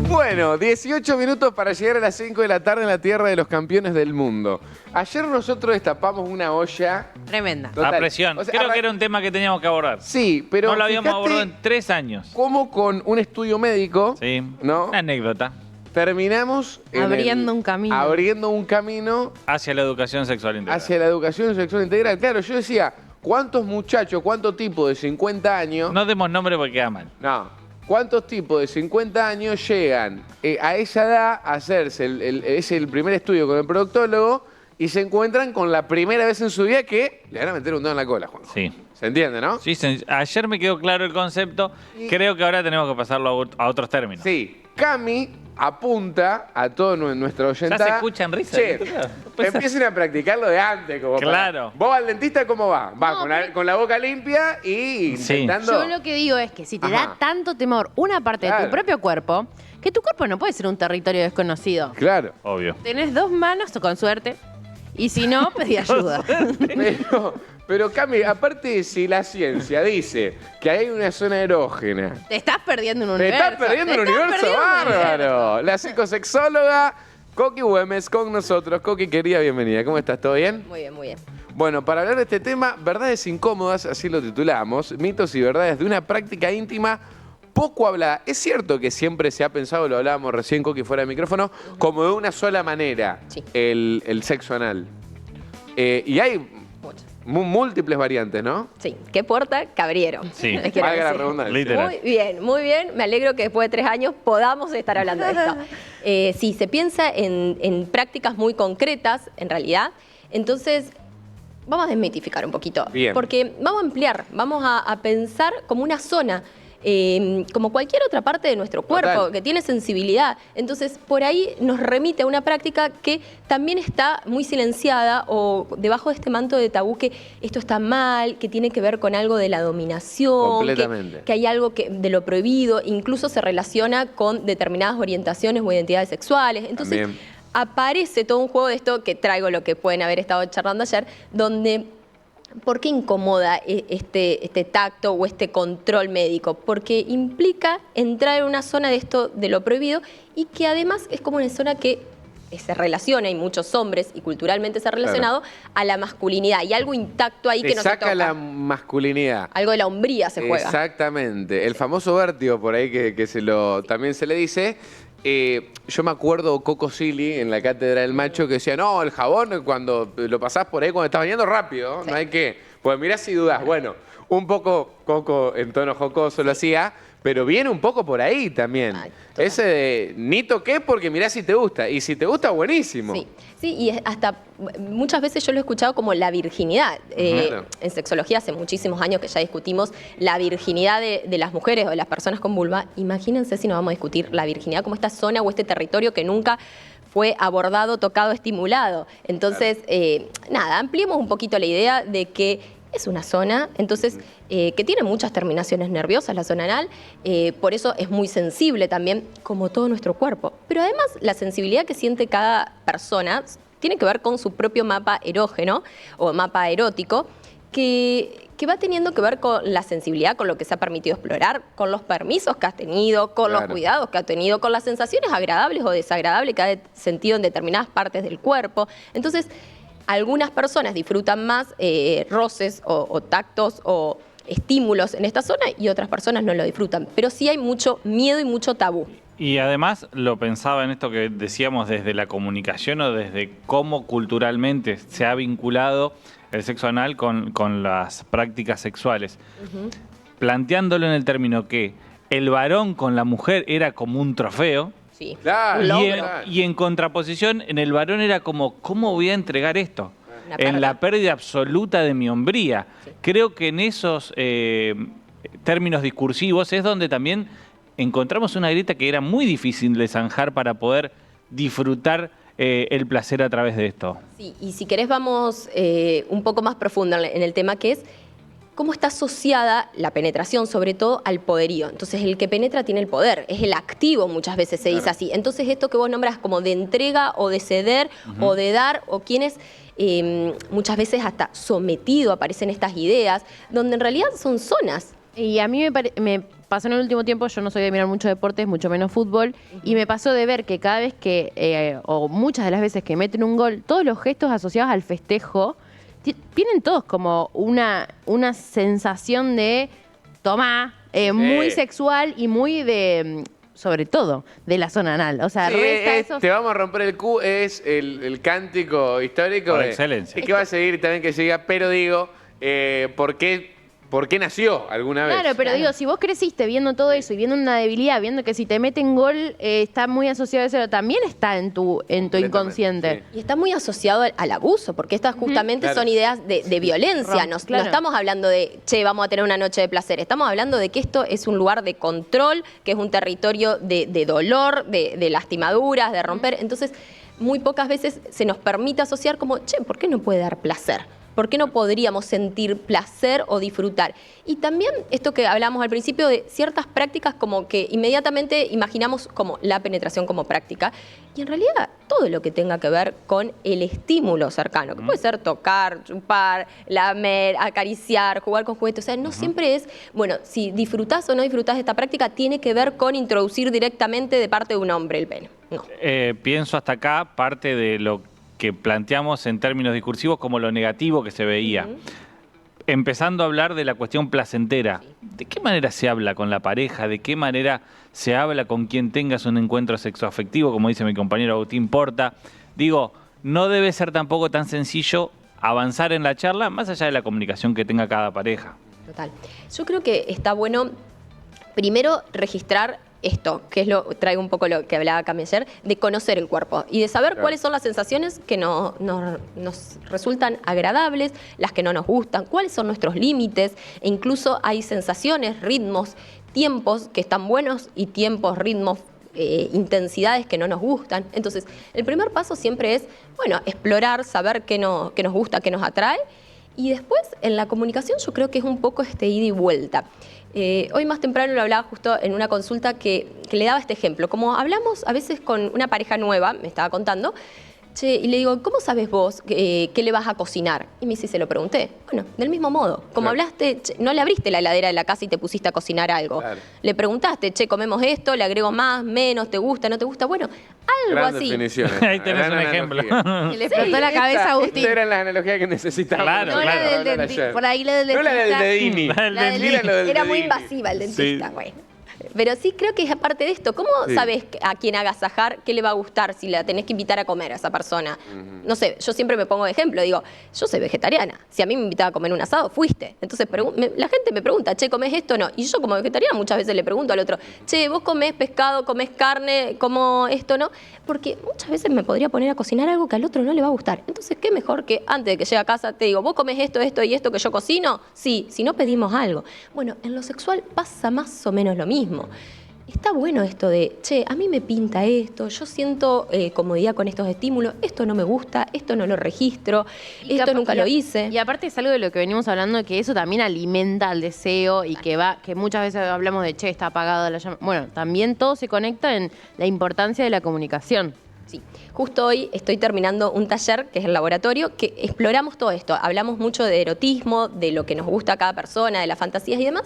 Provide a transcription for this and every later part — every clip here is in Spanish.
Bueno, 18 minutos para llegar a las 5 de la tarde en la tierra de los campeones del mundo. Ayer nosotros destapamos una olla Tremenda. total. A presión. O sea, Creo que era un tema que teníamos que abordar. Sí, pero no lo habíamos fíjate abordado en 3 años. cómo con un estudio médico, Sí. ¿no? Una anécdota Terminamos Abriendo un camino. Abriendo un camino hacia la educación sexual integral. hacia la educación sexual integral. Claro, yo decía, ¿cuántos muchachos, cuántos tipos de 50 años... No demos nombre porque queda mal. No. ¿Cuántos tipos de 50 años llegan a esa edad a hacerse el primer estudio con el proctólogo y se encuentran con la primera vez en su vida que le van a meter un dedo en la cola, Juan? Sí. ¿Se entiende, no? Sí, ayer me quedó claro el concepto. Creo que ahora tenemos que pasarlo a otros términos. Sí. Cami apunta a todo nuestro oyente. Ya se escuchan risas. Che, empiecen a practicarlo de antes. Como Claro. ¿Vos al dentista cómo va? Va No, con la boca limpia y Sí. intentando... Yo lo que digo es que si te Ajá. da tanto temor una parte de Claro. tu propio cuerpo, que tu cuerpo no puede ser un territorio desconocido. Claro. Obvio. Tenés 2 manos, con suerte, y si no, pedí ayuda. Pero Cami, aparte si la ciencia dice que hay una zona erógena, Te estás perdiendo un te universo. estás perdiendo un Te estás universo perdiendo un bárbaro. universo. La psicosexóloga Coqui Güemes con nosotros. Coqui, querida, bienvenida. ¿Cómo estás? ¿Todo bien? Muy bien, muy bien. Bueno, para hablar de este tema, verdades incómodas, así lo titulamos, mitos y verdades de una práctica íntima poco hablada. Es cierto que siempre se ha pensado, lo hablábamos recién, Coqui, fuera de micrófono, como de una sola manera, Sí. el sexo anal. Y hay Mucho. múltiples variantes, ¿no? Sí, ¿qué puerta? Cabrieron. Sí. Les quiero Valga la decir. redundancia. Literal. Muy bien, muy bien. Me alegro que después de 3 años podamos estar hablando de esto. Sí, se piensa en prácticas muy concretas, en realidad. Entonces, vamos a desmitificar un poquito. Bien. Porque vamos a ampliar, vamos a pensar como una zona. Como cualquier otra parte de nuestro cuerpo, Total. que tiene sensibilidad. Entonces, por ahí nos remite a una práctica que también está muy silenciada o debajo de este manto de tabú que esto está mal, que tiene que ver con algo de la dominación, Completamente. que hay algo de lo prohibido, incluso se relaciona con determinadas orientaciones o identidades sexuales. Entonces, También. aparece todo un juego de esto que traigo lo que pueden haber estado charlando ayer, donde... ¿Por qué incomoda este tacto o este control médico? Porque implica entrar en una zona de esto, de lo prohibido, y que además es como una zona que se relaciona, y muchos hombres, y culturalmente se ha relacionado, a la masculinidad. Y algo intacto ahí Te que no se saca toca. la masculinidad. Algo de la hombría se juega. Exactamente. El famoso vértigo por ahí que también se le dice. Yo me acuerdo Coco Silly en la Cátedra del Macho que decía, no, el jabón cuando lo pasás por ahí, cuando estás bañando rápido, Sí. no hay que... Pues mirá si dudás. Bueno, un poco Coco en tono jocoso lo hacía, pero viene un poco por ahí también. Ay, total. Ese de, ni toqué porque mirá si te gusta. Y si te gusta, buenísimo. Sí, sí, y hasta muchas veces yo lo he escuchado como la virginidad. Claro. En sexología hace muchísimos años que ya discutimos la virginidad de las mujeres o de las personas con vulva. Imagínense si nos vamos a discutir la virginidad como esta zona o este territorio que nunca fue abordado, tocado, estimulado. Entonces, nada, ampliemos un poquito la idea de que es una zona, entonces, que tiene muchas terminaciones nerviosas, la zona anal, por eso es muy sensible también, como todo nuestro cuerpo. Pero además, la sensibilidad que siente cada persona tiene que ver con su propio mapa erógeno o mapa erótico, que va teniendo que ver con la sensibilidad, con lo que se ha permitido explorar, con los permisos que has tenido, con los Claro. cuidados que has tenido, con las sensaciones agradables o desagradables que has sentido en determinadas partes del cuerpo. Entonces, algunas personas disfrutan más roces o tactos o estímulos en esta zona y otras personas no lo disfrutan. Pero sí hay mucho miedo y mucho tabú. Y además lo pensaba en esto que decíamos desde la comunicación o desde cómo culturalmente se ha vinculado el sexo anal con las prácticas sexuales. Planteándolo en el término que el varón con la mujer era como un trofeo. Sí. Claro. Un Y logro. y en contraposición, en el varón era como, ¿cómo voy a entregar esto? Una En la pérdida. pérdida absoluta de mi hombría. Sí. Creo que en esos términos discursivos es donde también encontramos una grieta que era muy difícil de zanjar para poder disfrutar el placer a través de esto. Sí, y si querés vamos un poco más profundo en el tema que es cómo está asociada la penetración, sobre todo al poderío. Entonces, el que penetra tiene el poder, es el activo, muchas veces se dice así. Entonces, esto que vos nombras como de entrega o de ceder o de dar, o quienes muchas veces hasta sometido, aparecen estas ideas, donde en realidad son zonas. Y a mí me pasó en el último tiempo, yo no soy de mirar mucho deportes, mucho menos fútbol, y me pasó de ver que cada vez que, o muchas de las veces que meten un gol, todos los gestos asociados al festejo, tienen todos como una sensación de, tomá, muy sexual y muy de, sobre todo, de la zona anal. O sea, Sí, resta eso. Te vamos a romper el Q, es el cántico histórico. Por excelencia. Y que va a seguir también que siga, pero digo, ¿por qué nació alguna vez? Claro, pero digo, si vos creciste viendo todo eso y viendo una debilidad, viendo que si te meten gol está muy asociado a eso, también está en tu inconsciente. Y está muy asociado al abuso, porque estas justamente Claro. son ideas de violencia. No estamos hablando de, che, vamos a tener una noche de placer. Estamos hablando de que esto es un lugar de control, que es un territorio de dolor, de lastimaduras, de romper. Entonces, muy pocas veces se nos permite asociar como, che, ¿por qué no puede dar placer? ¿Por qué no podríamos sentir placer o disfrutar? Y también esto que hablamos al principio de ciertas prácticas como que inmediatamente imaginamos como la penetración como práctica. Y en realidad todo lo que tenga que ver con el estímulo cercano, que puede ser tocar, chupar, lamer, acariciar, jugar con juguetes. O sea, no siempre es, bueno, si disfrutás o no disfrutás de esta práctica, tiene que ver con introducir directamente de parte de un hombre el pene. No. Pienso hasta acá parte de lo que planteamos en términos discursivos como lo negativo que se veía. Empezando a hablar de la cuestión placentera. ¿De qué manera se habla con la pareja? ¿De qué manera se habla con quien tengas un encuentro sexoafectivo, como dice mi compañero Agustín Porta? Digo, no debe ser tampoco tan sencillo avanzar en la charla, más allá de la comunicación que tenga cada pareja. Total. Yo creo que está bueno primero registrar esto, que es traigo un poco lo que hablaba Cami ayer, de conocer el cuerpo y de saber cuáles son las sensaciones que nos resultan agradables, las que no nos gustan, cuáles son nuestros límites, e incluso hay sensaciones, ritmos, tiempos que están buenos y tiempos, ritmos, intensidades que no nos gustan. Entonces, el primer paso siempre es, bueno, explorar, saber qué nos gusta, qué nos atrae, y después en la comunicación yo creo que es un poco ida y vuelta. Hoy más temprano lo hablaba justo en una consulta que le daba este ejemplo. Como hablamos a veces con una pareja nueva, me estaba contando, che, y le digo, ¿cómo sabes vos qué le vas a cocinar? Y me dice, se lo pregunté. Bueno, del mismo modo. Como hablaste, che, no le abriste la heladera de la casa y te pusiste a cocinar algo. Claro. Le preguntaste, che, comemos esto, le agrego más, menos, ¿te gusta, no te gusta? Bueno, algo Gran así. definiciones. Ahí tenés Gran un ejemplo. analogía. Que le explotó la cabeza a Agustín. Estas eran las analogías que necesitábamos. Claro, No claro. la del Hablar dentista. ayer. Por ahí la del No la del dentista. Dedini. La del La del Dedini. Era lo del Era muy Dedini. invasiva el dentista, Sí. bueno. Pero sí creo que es parte de esto. ¿Cómo Sí. sabes a quién agasajar, qué le va a gustar si la tenés que invitar a comer a esa persona? No sé, yo siempre me pongo de ejemplo, digo, yo soy vegetariana. Si a mí me invitaba a comer un asado, fuiste. Entonces la gente me pregunta, che, ¿comés esto o no? Y yo como vegetariana muchas veces le pregunto al otro, che, ¿vos comés pescado, comés carne, como esto o no? Porque muchas veces me podría poner a cocinar algo que al otro no le va a gustar. Entonces, ¿qué mejor que antes de que llegue a casa te digo, ¿vos comés esto, esto y esto que yo cocino? Sí, si no pedimos algo. Bueno, en lo sexual pasa más o menos lo mismo. Está bueno esto de, che, a mí me pinta esto, yo siento comodidad con estos estímulos, esto no me gusta, esto no lo registro, esto nunca lo hice. Y aparte es algo de lo que venimos hablando, que eso también alimenta al deseo y que muchas veces hablamos de, che, está apagada la llama. Bueno, también todo se conecta en la importancia de la comunicación. Sí, justo hoy estoy terminando un taller, que es el laboratorio, que exploramos todo esto. Hablamos mucho de erotismo, de lo que nos gusta a cada persona, de las fantasías y demás.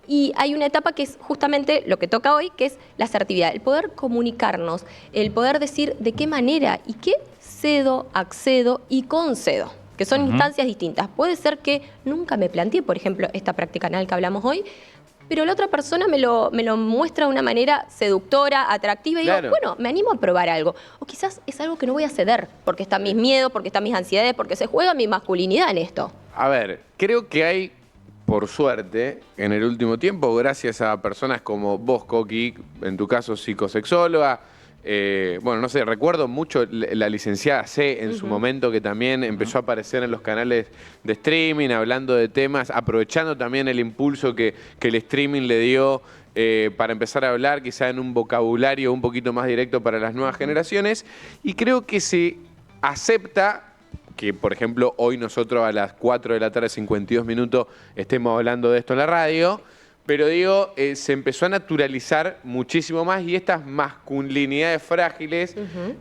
Y hay una etapa que es justamente lo que toca hoy, que es la asertividad, el poder comunicarnos, el poder decir de qué manera y qué cedo, accedo y concedo, que son instancias distintas. Puede ser que nunca me planteé, por ejemplo, esta práctica anal que hablamos hoy, pero la otra persona me lo muestra de una manera seductora, atractiva, y Claro. digo, bueno, me animo a probar algo. O quizás es algo que no voy a ceder, porque están mis miedos, porque están mis ansiedades, porque se juega mi masculinidad en esto. A ver, creo que hay, por suerte, en el último tiempo, gracias a personas como vos, Coqui, en tu caso psicosexóloga, bueno, no sé, recuerdo mucho la licenciada C en su momento, que también empezó a aparecer en los canales de streaming, hablando de temas, aprovechando también el impulso que el streaming le dio para empezar a hablar, quizá en un vocabulario un poquito más directo para las nuevas generaciones, y creo que se acepta que, por ejemplo, hoy nosotros a las 4 de la tarde, 52 minutos, estemos hablando de esto en la radio, pero digo, se empezó a naturalizar muchísimo más y estas masculinidades frágiles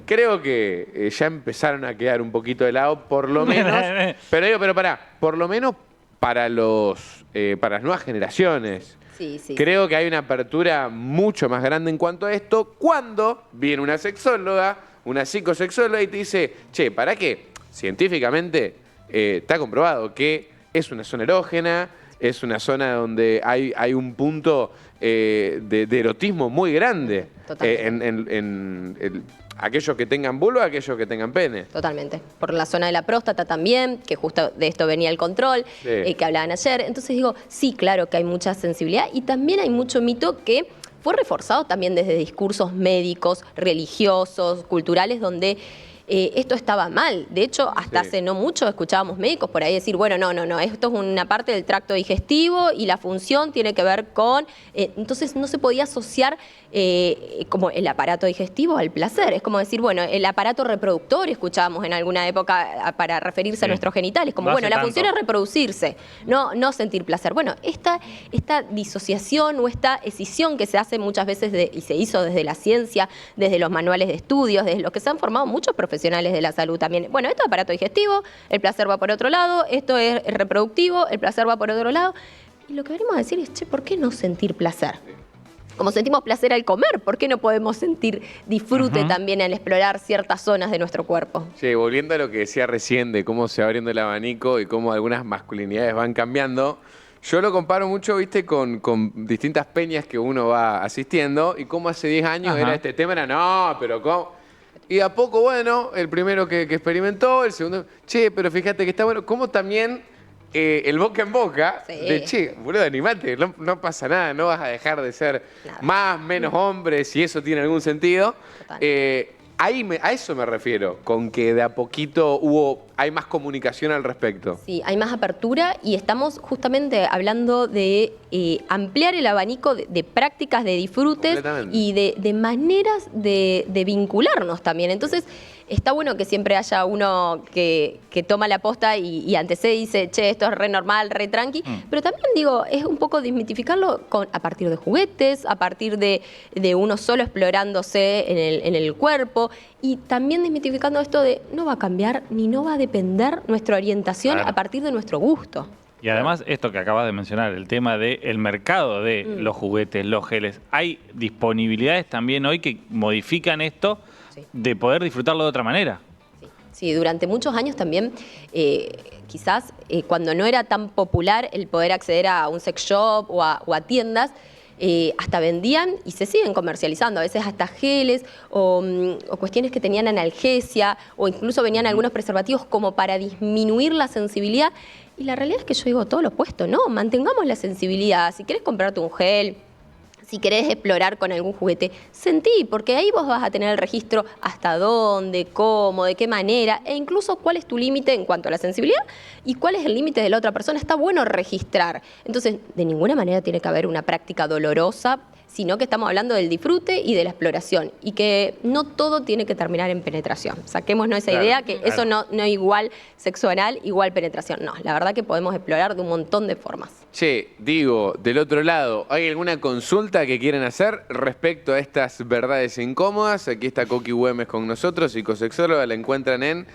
creo que ya empezaron a quedar un poquito de lado, por lo menos. pero pará, por lo menos para las nuevas generaciones. Sí, sí. Creo que hay una apertura mucho más grande en cuanto a esto cuando viene una sexóloga, una psicosexóloga y te dice, che, ¿para qué? Científicamente está comprobado que es una zona erógena, es una zona donde hay un punto de erotismo muy grande en aquellos que tengan vulva, aquellos que tengan pene. Totalmente. Por la zona de la próstata también, que justo de esto venía el control, Sí. que hablaban ayer. Entonces digo, sí, claro que hay mucha sensibilidad y también hay mucho mito que fue reforzado también desde discursos médicos, religiosos, culturales, donde esto estaba mal. De hecho, hasta Sí. hace no mucho escuchábamos médicos por ahí decir, bueno, no, esto es una parte del tracto digestivo y la función tiene que ver con... entonces no se podía asociar como el aparato digestivo al placer. Es como decir, bueno, el aparato reproductor, escuchábamos en alguna época para referirse a nuestros genitales, como, No bueno, hace la función tanto. es reproducirse, no sentir placer. Bueno, esta disociación o esta escisión que se hace muchas veces y se hizo desde la ciencia, desde los manuales de estudios, desde los que se han formado muchos profesionales de la salud también. Bueno, esto es aparato digestivo, el placer va por otro lado, esto es reproductivo, el placer va por otro lado. Y lo que venimos a decir es, che, ¿por qué no sentir placer? Como sentimos placer al comer, ¿por qué no podemos sentir disfrute también al explorar ciertas zonas de nuestro cuerpo? Sí, volviendo a lo que decía recién de cómo se va abriendo el abanico y cómo algunas masculinidades van cambiando, yo lo comparo mucho, viste, con distintas peñas que uno va asistiendo y cómo hace 10 años Ajá. era este tema, era no, pero ¿cómo? Y a poco, bueno, el primero que experimentó, el segundo, che, pero fíjate que está bueno, como también el boca en boca, Sí. de che, boludo, animate, no pasa nada, no vas a dejar de ser Nada. más, menos hombre, si eso tiene algún sentido. Total. A eso me refiero, con que de a poquito hay más comunicación al respecto. Sí, hay más apertura y estamos justamente hablando de ampliar el abanico de prácticas de disfrutes Completamente. y de maneras de vincularnos también. Entonces, está bueno que siempre haya uno que toma la posta y antecede y dice, che, esto es re normal, re tranqui. Pero también digo, es un poco desmitificarlo a partir de juguetes, a partir de uno solo explorándose en el cuerpo y también desmitificando esto de no va a cambiar ni no va a depender nuestra orientación Claro. a partir de nuestro gusto. Y además, esto que acabas de mencionar, el tema del mercado de los juguetes, los geles, hay disponibilidades también hoy que modifican esto Sí. de poder disfrutarlo de otra manera. Sí, durante muchos años también, quizás cuando no era tan popular el poder acceder a un sex shop o a tiendas, hasta vendían y se siguen comercializando, a veces hasta geles o cuestiones que tenían analgesia o incluso venían algunos preservativos como para disminuir la sensibilidad. Y la realidad es que yo digo todo lo opuesto, no, mantengamos la sensibilidad. Si querés comprarte un gel, si querés explorar con algún juguete, sentí, porque ahí vos vas a tener el registro hasta dónde, cómo, de qué manera, e incluso cuál es tu límite en cuanto a la sensibilidad y cuál es el límite de la otra persona. Está bueno registrar. Entonces, de ninguna manera tiene que haber una práctica dolorosa, sino que estamos hablando del disfrute y de la exploración, y que no todo tiene que terminar en penetración. Saquémonos esa Claro, idea que claro. eso no igual sexo anal, igual penetración. No, la verdad que podemos explorar de un montón de formas. Che, digo, del otro lado, ¿hay alguna consulta que quieren hacer respecto a estas verdades incómodas? Aquí está Coqui Güemes con nosotros, psicosexóloga, la encuentran en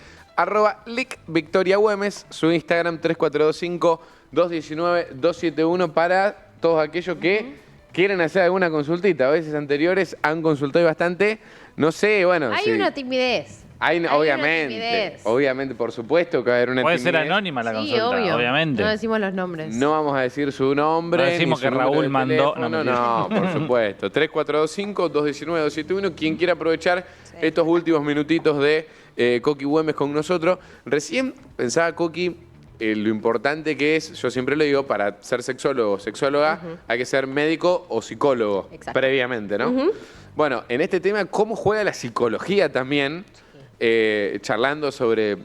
@licvictoriagüemes, su Instagram 3425-219-271 para todos aquellos que quieren hacer alguna consultita. A veces anteriores han consultado bastante, no sé, bueno. Hay sí. una timidez. Hay una timidez. Obviamente, por supuesto que va a haber una Puede ser timidez. anónima la Sí, consulta, obvio. obviamente. No decimos los nombres. No vamos a decir su nombre. No decimos ni su que Raúl número de mandó- teléfono, no, no, por supuesto. 3425-219-271. Quien quiera aprovechar estos últimos minutitos de Coqui Güemes con nosotros. Recién pensaba, Coqui, lo importante que es, yo siempre lo digo, para ser sexólogo o sexóloga, hay que ser médico o psicólogo Exacto. previamente, ¿no? Bueno, en este tema, ¿cómo juega la psicología también? Charlando sobre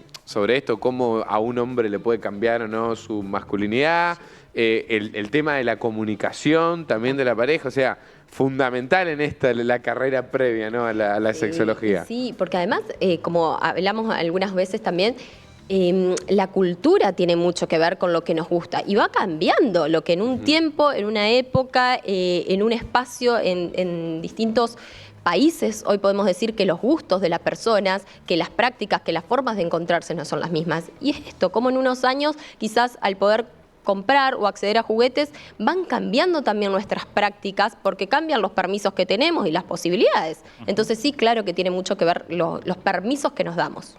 esto, cómo a un hombre le puede cambiar o no su masculinidad, el tema de la comunicación también de la pareja, o sea, fundamental en esta la carrera previa, ¿no? a la sexología. Sí, porque además, como hablamos algunas veces también, la cultura tiene mucho que ver con lo que nos gusta y va cambiando lo que en un tiempo, en una época, en un espacio, en distintos países, hoy podemos decir que los gustos de las personas, que las prácticas, que las formas de encontrarse no son las mismas. Y es esto, como en unos años quizás al poder comprar o acceder a juguetes, van cambiando también nuestras prácticas porque cambian los permisos que tenemos y las posibilidades. Entonces sí, claro que tiene mucho que ver los permisos que nos damos.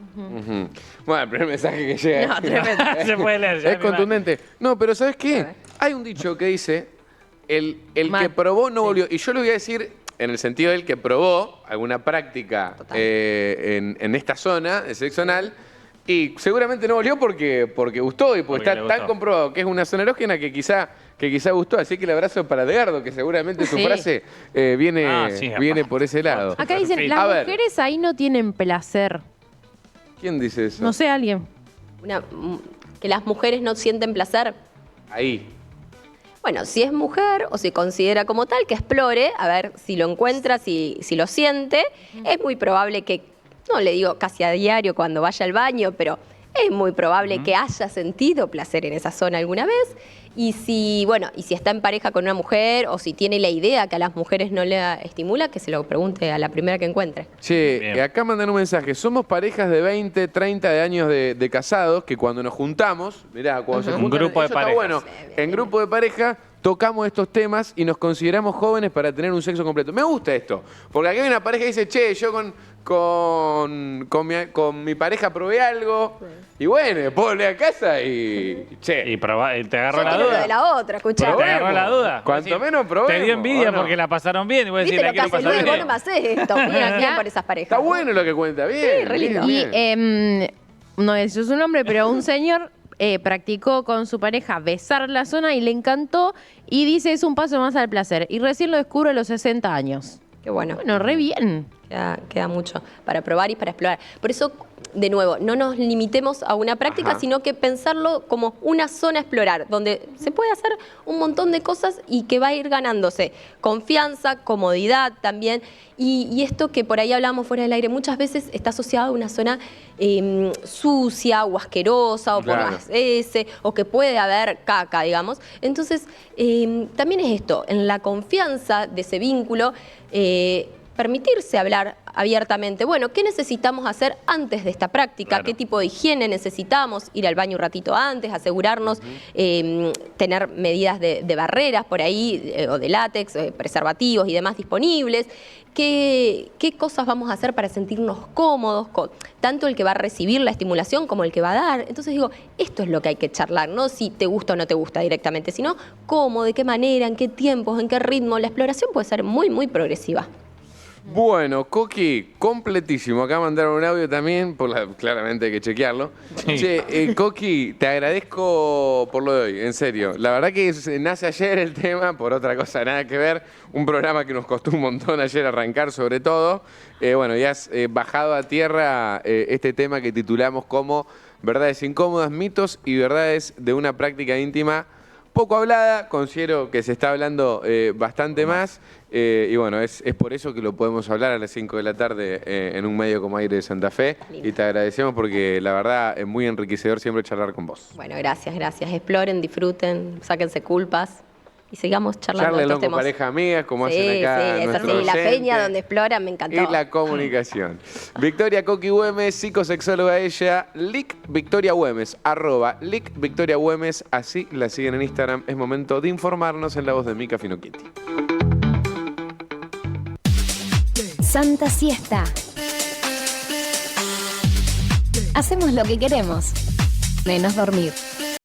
Bueno, el primer mensaje que llega No, tremendo. Se puede leer. ya, es contundente. No, pero ¿sabes qué? Hay un dicho que dice, el que probó no volvió. Y yo le voy a decir, en el sentido del que probó alguna práctica en esta zona de sexo anal, y seguramente no volvió porque gustó y porque está tan comprobado que es una zona erógena que quizá gustó. Así que el abrazo para Edgardo, que seguramente su frase viene por ese lado. Acá dicen, las mujeres ahí no tienen placer. ¿Quién dice eso? No sé, alguien. Que las mujeres no sienten placer. Ahí. Bueno, si es mujer o si considera como tal, que explore, a ver si lo encuentra, si lo siente. Es muy probable que, no le digo casi a diario cuando vaya al baño, pero es muy probable que haya sentido placer en esa zona alguna vez. Y si está en pareja con una mujer o si tiene la idea que a las mujeres no le estimula, que se lo pregunte a la primera que encuentre. Che, acá mandan un mensaje. Somos parejas de 20, 30 de años de casados que cuando nos juntamos, mirá, cuando se juntan, un grupo de eso está parejas. bueno. En grupo de pareja tocamos estos temas y nos consideramos jóvenes para tener un sexo completo. Me gusta esto, porque acá hay una pareja que dice, che, yo con mi pareja probé algo, y bueno, después volví a casa y che. Y te agarró Yo la quiero lo duda. de la otra, escuchá. ¿Te agarró la duda? Cuanto menos probemos. Te dio envidia ¿o no? porque la pasaron bien. Y vos decís, ¿Viste la lo que quiero hace pasar luego? bien. No me haces esto. Mira, bien por esas parejas. Está bueno lo que cuenta, bien. Sí, re lindo. bien. Y no es su nombre, pero un señor practicó con su pareja besar la zona y le encantó y dice es un paso más al placer. Y recién lo descubre a los 60 años. Qué bueno. Bueno, re bien. Queda mucho para probar y para explorar. Por eso, de nuevo, no nos limitemos a una práctica, sino que pensarlo como una zona a explorar, donde se puede hacer un montón de cosas y que va a ir ganándose confianza, comodidad también. Y esto que por ahí hablamos fuera del aire, muchas veces está asociado a una zona sucia o asquerosa o por las heces, o que puede haber caca, digamos. Entonces, también es esto, en la confianza de ese vínculo, permitirse hablar abiertamente. Bueno, ¿qué necesitamos hacer antes de esta práctica? Claro. ¿Qué tipo de higiene necesitamos? Ir al baño un ratito antes, asegurarnos, tener medidas de barreras por ahí, o de látex, preservativos y demás disponibles. ¿Qué cosas vamos a hacer para sentirnos cómodos, tanto el que va a recibir la estimulación como el que va a dar? Entonces digo, esto es lo que hay que charlar, no si te gusta o no te gusta directamente, sino cómo, de qué manera, en qué tiempos, en qué ritmo. La exploración puede ser muy, muy progresiva. Bueno, Coqui, completísimo. Acá mandaron un audio también, claramente hay que chequearlo. Sí. Che, Coqui, te agradezco por lo de hoy, en serio. La verdad que nace ayer el tema, por otra cosa nada que ver. Un programa que nos costó un montón ayer arrancar sobre todo. Bueno, ya has bajado a tierra este tema que titulamos como Verdades incómodas, mitos y verdades de una práctica íntima poco hablada. Considero que se está hablando bastante más. Y bueno, es por eso que lo podemos hablar a las 5 de la tarde en un medio como Aire de Santa Fe. Lindo. Y te agradecemos porque la verdad es muy enriquecedor siempre charlar con vos. Bueno, gracias. Exploren, disfruten, sáquense culpas y sigamos charlando de Charlenlo estos con temas. parejas amigas, como Sí, hacen acá es nuestros así, la oyentes. peña donde exploran, me encantó. Y la comunicación. Victoria Coqui Güemes, psicosexóloga ella, Lic Victoria Güemes, @Lic Victoria Güemes, así la siguen en Instagram. Es momento de informarnos en la voz de Mica Finochetti. Santa Siesta. Hacemos lo que queremos, menos dormir.